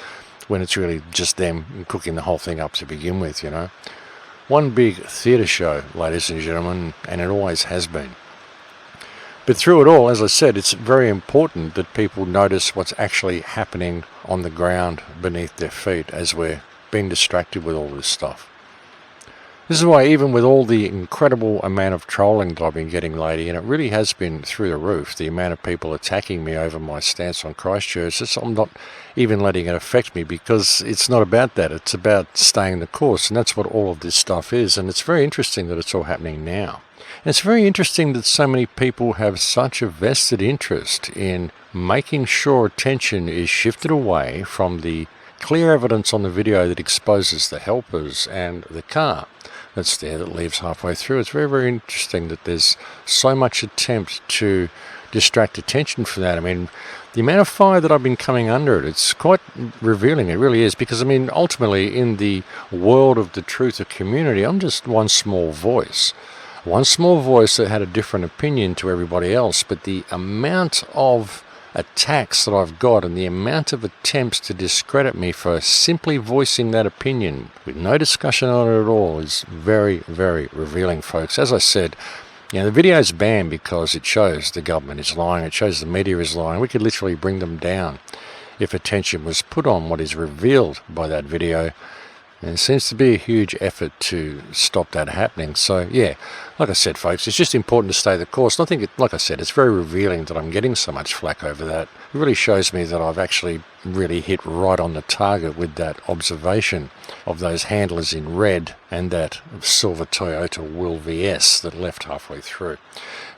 when it's really just them cooking the whole thing up to begin with, you know. One big theatre show, ladies and gentlemen, and it always has been. But through it all, as I said, it's very important that people notice what's actually happening on the ground beneath their feet as we're being distracted with all this stuff. This is why even with all the incredible amount of trolling that I've been getting lately, and it really has been through the roof, the amount of people attacking me over my stance on Christchurch, I'm not even letting it affect me, because it's not about that. It's about staying the course, and that's what all of this stuff is. And it's very interesting that it's all happening now. And it's very interesting that so many people have such a vested interest in making sure attention is shifted away from the clear evidence on the video that exposes the helpers and the car that's there that leaves halfway through. It's very, very interesting that there's so much attempt to distract attention from that. I mean, the amount of fire that I've been coming under it's quite revealing. It really is, because I mean, ultimately in the world of the truth of community, I'm just one small voice that had a different opinion to everybody else. But the amount of attacks that I've got and the amount of attempts to discredit me for simply voicing that opinion with no discussion on it at all is very, very revealing, folks. As I said, you know, the video is banned because it shows the government is lying, it shows the media is lying. We could literally bring them down if attention was put on what is revealed by that video. And it seems to be a huge effort to stop that happening. So, yeah, like I said, folks, it's just important to stay the course. And I think, like I said, it's very revealing that I'm getting so much flack over that. It really shows me that I've actually really hit right on the target with that observation of those handlers in red and that silver Toyota Will VS that left halfway through.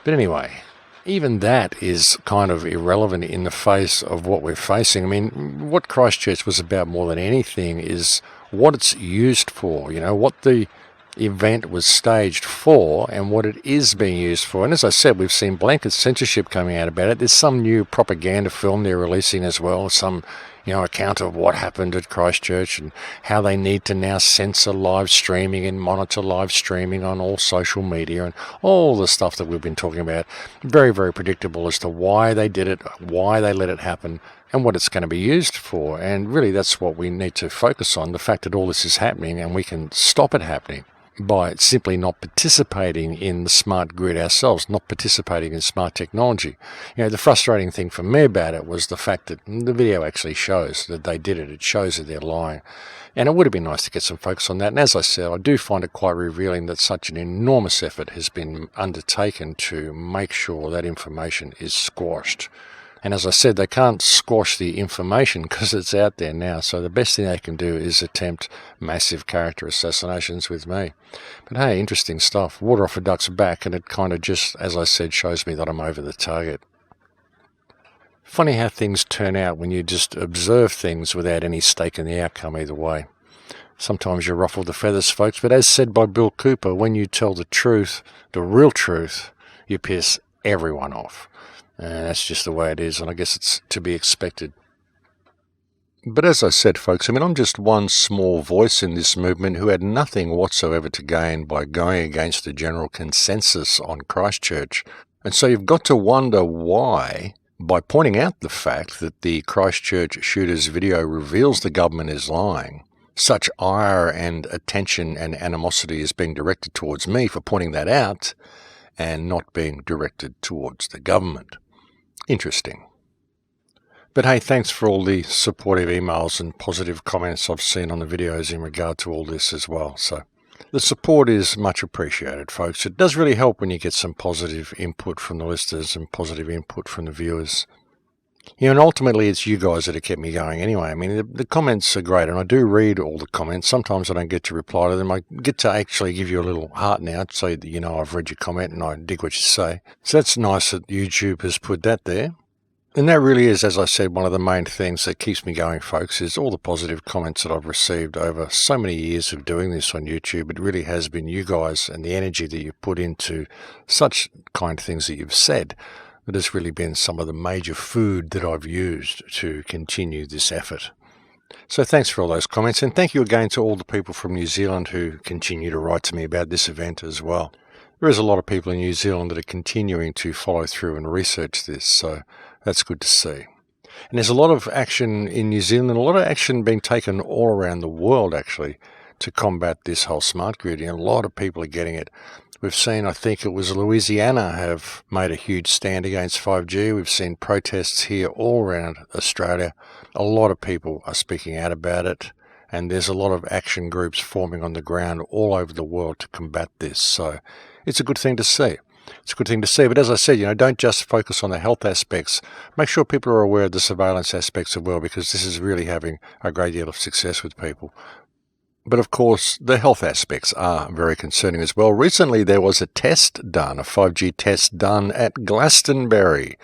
But anyway, even that is kind of irrelevant in the face of what we're facing. I mean, what Christchurch was about more than anything is what it's used for, you know, what the event was staged for and what it is being used for. And as I said, we've seen blanket censorship coming out about it. There's some new propaganda film they're releasing as well, some, you know, account of what happened at Christchurch and how they need to now censor live streaming and monitor live streaming on all social media and all the stuff that we've been talking about. Very, very predictable as to why they did it, why they let it happen, and what it's going to be used for. And really that's what we need to focus on, the fact that all this is happening and we can stop it happening by simply not participating in the smart grid ourselves, not participating in smart technology. You know, the frustrating thing for me about it was the fact that the video actually shows that they did it. It shows that they're lying. And it would have been nice to get some focus on that. And as I said, I do find it quite revealing that such an enormous effort has been undertaken to make sure that information is squashed. And as I said, they can't squash the information because it's out there now. So the best thing they can do is attempt massive character assassinations with me. But hey, interesting stuff. Water off a duck's back, and it kind of just, as I said, shows me that I'm over the target. Funny how things turn out when you just observe things without any stake in the outcome either way. Sometimes you ruffle the feathers, folks, but as said by Bill Cooper, when you tell the truth, the real truth, you piss everyone off. And that's just the way it is, and I guess it's to be expected. But as I said, folks, I mean, I'm just one small voice in this movement who had nothing whatsoever to gain by going against the general consensus on Christchurch. And so you've got to wonder why, by pointing out the fact that the Christchurch shooter's video reveals the government is lying, such ire and attention and animosity is being directed towards me for pointing that out and not being directed towards the government. Interesting. But hey, thanks for all the supportive emails and positive comments I've seen on the videos in regard to all this as well. So the support is much appreciated, folks. It does really help when you get some positive input from the listeners and positive input from the viewers. You know, and ultimately it's you guys that have kept me going anyway. I mean, the comments are great, and I do read all the comments. Sometimes I don't get to reply to them. I get to actually give you a little heart now so that you know I've read your comment and I dig what you say. So that's nice that YouTube has put that there. And that really is, as I said, one of the main things that keeps me going, folks, is all the positive comments that I've received over so many years of doing this on YouTube. It really has been you guys and the energy that you've put into such kind things that you've said that has really been some of the major food that I've used to continue this effort. So thanks for all those comments, and thank you again to all the people from New Zealand who continue to write to me about this event as well. There is a lot of people in New Zealand that are continuing to follow through and research this, so that's good to see. And there's a lot of action in New Zealand, and a lot of action being taken all around the world, actually, to combat this whole smart grid. And a lot of people are getting it. We've seen, I think it was Louisiana, have made a huge stand against 5G. We've seen protests here all around Australia. A lot of people are speaking out about it, and there's a lot of action groups forming on the ground all over the world to combat this. So it's a good thing to see. It's a good thing to see. But as I said, don't just focus on the health aspects. Make sure people are aware of the surveillance aspects as well, because this is really having a great deal of success with people. But of course, the health aspects are very concerning as well. Recently, there was a 5G test done at Glastonbury.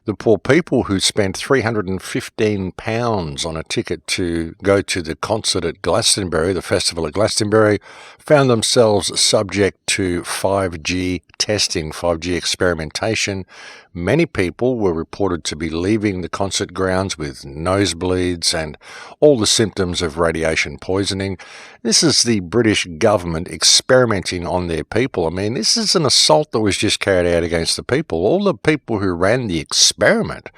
The poor people who spent £315 on a ticket to go to the concert at Glastonbury, the festival at Glastonbury, found themselves subject to 5G testing, 5G experimentation. Many people were reported to be leaving the concert grounds with nosebleeds and all the symptoms of radiation poisoning. This is the British government experimenting on their people. I mean, this is an assault that was just carried out against the people. All the people who ran the experiment,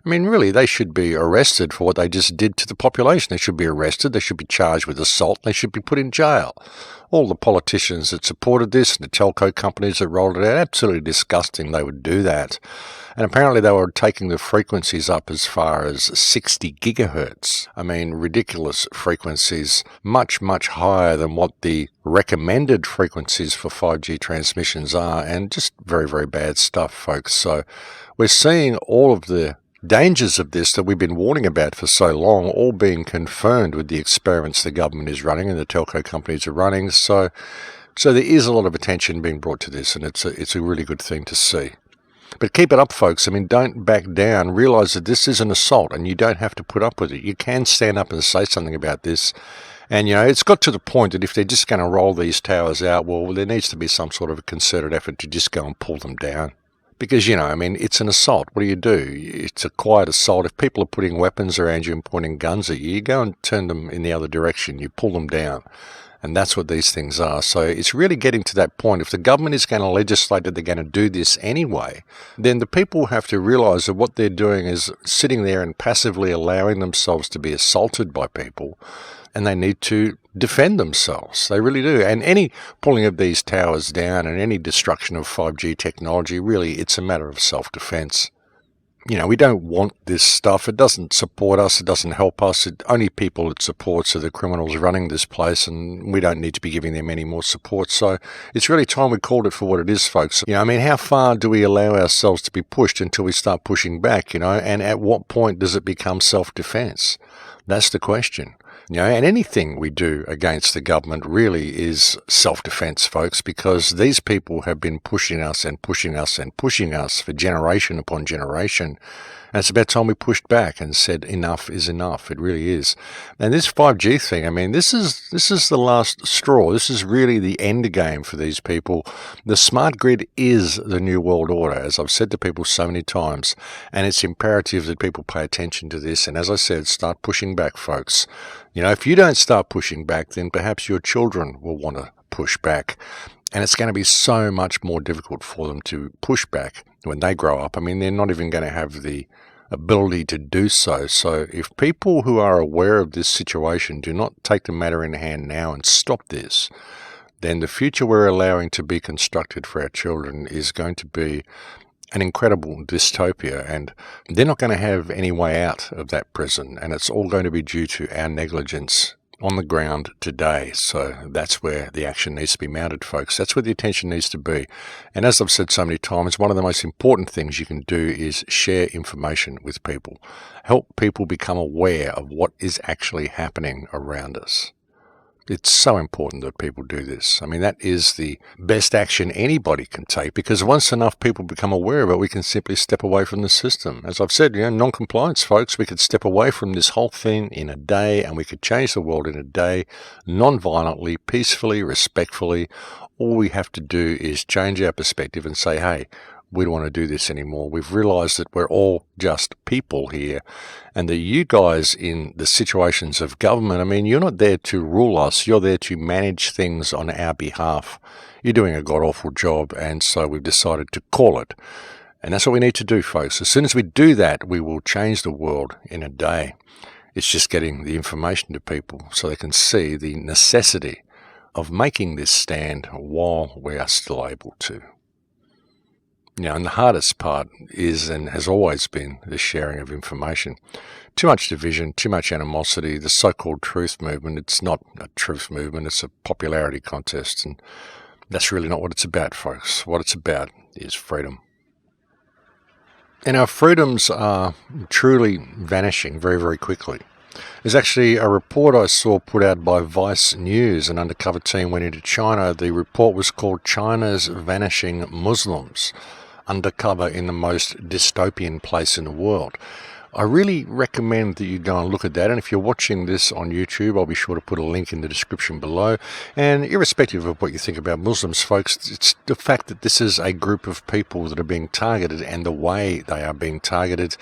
I mean, really, they should be arrested for what they just did to the population. They should be arrested. They should be charged with assault. They should be put in jail. All the politicians that supported this and the telco companies that rolled it out, absolutely disgusting they would do that. And apparently they were taking the frequencies up as far as 60 gigahertz. I mean, ridiculous frequencies, much, much higher than what the recommended frequencies for 5G transmissions are, and just very, very bad stuff, folks. So we're seeing all of the dangers of this that we've been warning about for so long, all being confirmed with the experiments the government is running and the telco companies are running. So there is a lot of attention being brought to this, and it's a really good thing to see. But keep it up, folks. I mean, don't back down. Realize that this is an assault, and you don't have to put up with it. You can stand up and say something about this. And, it's got to the point that if they're just going to roll these towers out, well, there needs to be some sort of a concerted effort to just go and pull them down. Because, it's an assault. What do? It's a quiet assault. If people are putting weapons around you and pointing guns at you, you go and turn them in the other direction. You pull them down. And that's what these things are. So it's really getting to that point. If the government is going to legislate that they're going to do this anyway, then the people have to realize that what they're doing is sitting there and passively allowing themselves to be assaulted by people, and they need to defend themselves. They really do. And any pulling of these towers down and any destruction of 5G technology, really, it's a matter of self-defense. We don't want this stuff. It doesn't support us. It doesn't help us. Only people it supports are the criminals running this place, and we don't need to be giving them any more support. So it's really time we called it for what it is, folks. How far do we allow ourselves to be pushed until we start pushing back, and at what point does it become self-defense? That's the question. And anything we do against the government really is self-defense, folks, because these people have been pushing us and pushing us and pushing us for generation upon generation. And it's about time we pushed back and said enough is enough. It really is. And this 5G thing, this is the last straw. This is really the end game for these people. The smart grid is the new world order, as I've said to people so many times. And it's imperative that people pay attention to this. And as I said, start pushing back, folks. If you don't start pushing back, then perhaps your children will want to push back. And it's going to be so much more difficult for them to push back when they grow up. They're not even going to have the ability to do so. So if people who are aware of this situation do not take the matter in hand now and stop this, then the future we're allowing to be constructed for our children is going to be an incredible dystopia, and they're not going to have any way out of that prison, and it's all going to be due to our negligence on the ground today. So that's where the action needs to be mounted, folks. That's where the attention needs to be. And as I've said so many times, one of the most important things you can do is share information with people. Help people become aware of what is actually happening around us. It's so important that people do this. That is the best action anybody can take, because once enough people become aware of it, we can simply step away from the system. As I've said, non-compliance, folks, we could step away from this whole thing in a day, and we could change the world in a day, non-violently, peacefully, respectfully. All we have to do is change our perspective and say, hey, we don't want to do this anymore. We've realized that we're all just people here, and that you guys in the situations of government, I mean, you're not there to rule us. You're there to manage things on our behalf. You're doing a god-awful job, and so we've decided to call it. And that's what we need to do, folks. As soon as we do that, we will change the world in a day. It's just getting the information to people so they can see the necessity of making this stand while we are still able to. And the hardest part is, and has always been, the sharing of information. Too much division, too much animosity, the so-called truth movement. It's not a truth movement, it's a popularity contest, and that's really not what it's about, folks. What it's about is freedom. And our freedoms are truly vanishing very, very quickly. There's actually a report I saw put out by Vice News. An undercover team went into China. The report was called China's Vanishing Muslims, undercover in the most dystopian place in the world. I really recommend that you go and look at that, and if you're watching this on YouTube, I'll be sure to put a link in the description below. And irrespective of what you think about Muslims, folks, it's the fact that this is a group of people that are being targeted, and the way they are being targeted,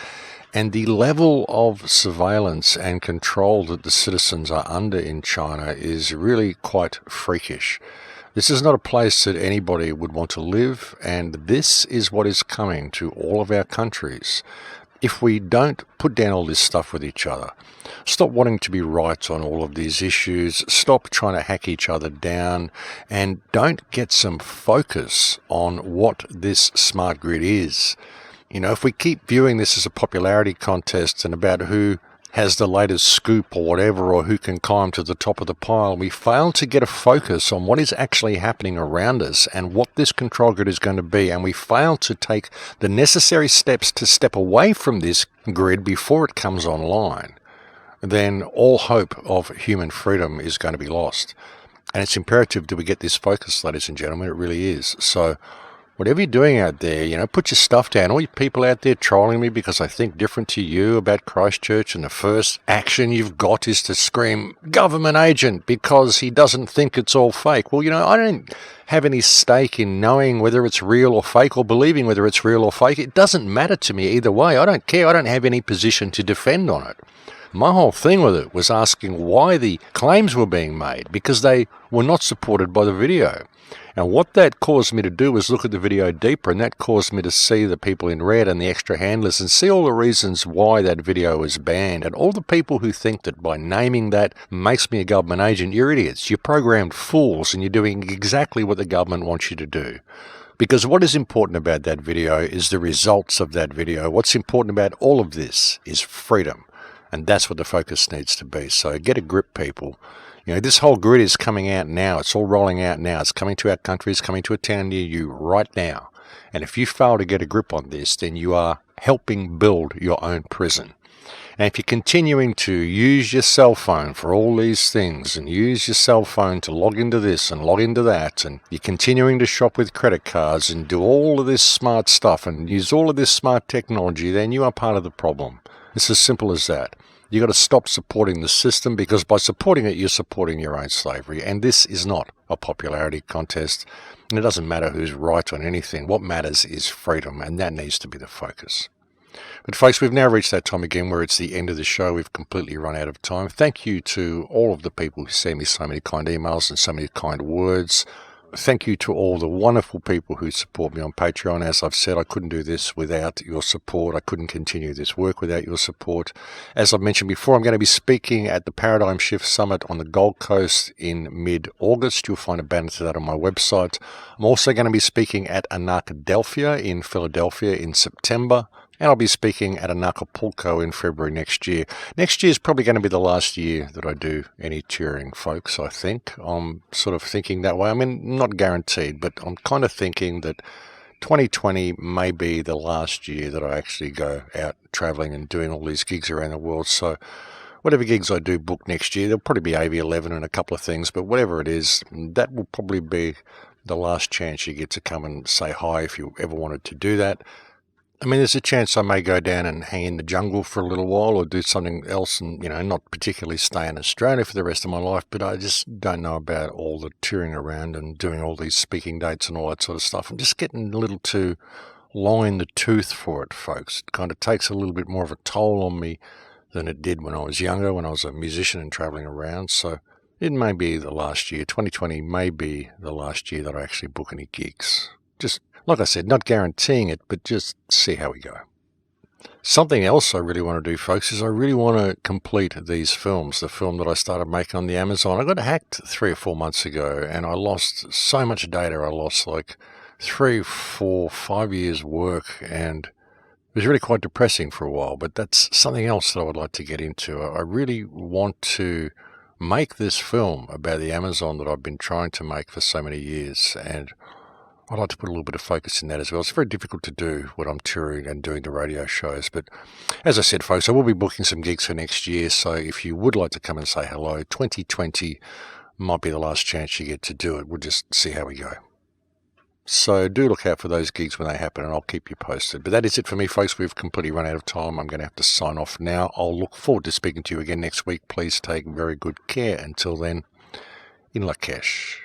and the level of surveillance and control that the citizens are under in China is really quite freakish. This is not a place that anybody would want to live, and this is what is coming to all of our countries if we don't put down all this stuff with each other. Stop wanting to be right on all of these issues, stop trying to hack each other down, and don't get some focus on what this smart grid is. If we keep viewing this as a popularity contest and about who has the latest scoop or whatever, or who can climb to the top of the pile, we fail to get a focus on what is actually happening around us and what this control grid is going to be, and we fail to take the necessary steps to step away from this grid before it comes online, then all hope of human freedom is going to be lost. And it's imperative that we get this focus, ladies and gentlemen. It really is. So whatever you're doing out there, put your stuff down. All you people out there trolling me because I think different to you about Christchurch, and the first action you've got is to scream, government agent, because he doesn't think it's all fake. Well, I don't have any stake in knowing whether it's real or fake, or believing whether it's real or fake. It doesn't matter to me either way. I don't care. I don't have any position to defend on it. My whole thing with it was asking why the claims were being made, because they were not supported by the video. And what that caused me to do was look at the video deeper, and that caused me to see the people in red and the extra handlers and see all the reasons why that video was banned. And all the people who think that by naming that makes me a government agent, you're idiots. You're programmed fools, and you're doing exactly what the government wants you to do. Because what is important about that video is the results of that video. What's important about all of this is freedom. And that's what the focus needs to be. So get a grip, people. This whole grid is coming out now. It's all rolling out now. It's coming to our country. It's coming to a town near you right now. And if you fail to get a grip on this, then you are helping build your own prison. And if you're continuing to use your cell phone for all these things, and use your cell phone to log into this and log into that, and you're continuing to shop with credit cards and do all of this smart stuff and use all of this smart technology, then you are part of the problem. It's as simple as that. You've got to stop supporting the system, because by supporting it, you're supporting your own slavery. And this is not a popularity contest. And it doesn't matter who's right on anything. What matters is freedom, and that needs to be the focus. But folks, we've now reached that time again where it's the end of the show. We've completely run out of time. Thank you to all of the people who send me so many kind emails and so many kind words. Thank you to all the wonderful people who support me on Patreon. As I've said, I couldn't do this without your support. I couldn't continue this work without your support. As I've mentioned before, I'm going to be speaking at the Paradigm Shift Summit on the Gold Coast in mid-August. You'll find a banner to that on my website. I'm also going to be speaking at Anarchadelphia in Philadelphia in September. And I'll be speaking at Acapulco in February next year. Next year is probably going to be the last year that I do any touring, folks, I think. I'm sort of thinking that way. I mean, not guaranteed, but I'm kind of thinking that 2020 may be the last year that I actually go out traveling and doing all these gigs around the world. So whatever gigs I do book next year, there'll probably be AV11 and a couple of things, but whatever it is, that will probably be the last chance you get to come and say hi if you ever wanted to do that. I mean, there's a chance I may go down and hang in the jungle for a little while, or do something else and, not particularly stay in Australia for the rest of my life, but I just don't know about all the touring around and doing all these speaking dates and all that sort of stuff. I'm just getting a little too long in the tooth for it, folks. It kind of takes a little bit more of a toll on me than it did when I was younger, when I was a musician and traveling around. So it may be the last year. 2020 may be the last year that I actually book any gigs. Just, like I said, not guaranteeing it, but just see how we go. Something else I really want to do, folks, is I really want to complete these films. The film that I started making on the Amazon, I got hacked 3 or 4 months ago, and I lost so much data. I lost like 3, 4, 5 years work, and it was really quite depressing for a while. But that's something else that I would like to get into. I really want to make this film about the Amazon that I've been trying to make for so many years, and I'd like to put a little bit of focus in that as well. It's very difficult to do when I'm touring and doing the radio shows. But as I said, folks, I will be booking some gigs for next year. So if you would like to come and say hello, 2020 might be the last chance you get to do it. We'll just see how we go. So do look out for those gigs when they happen, and I'll keep you posted. But that is it for me, folks. We've completely run out of time. I'm going to have to sign off now. I'll look forward to speaking to you again next week. Please take very good care. Until then, in Litecoin.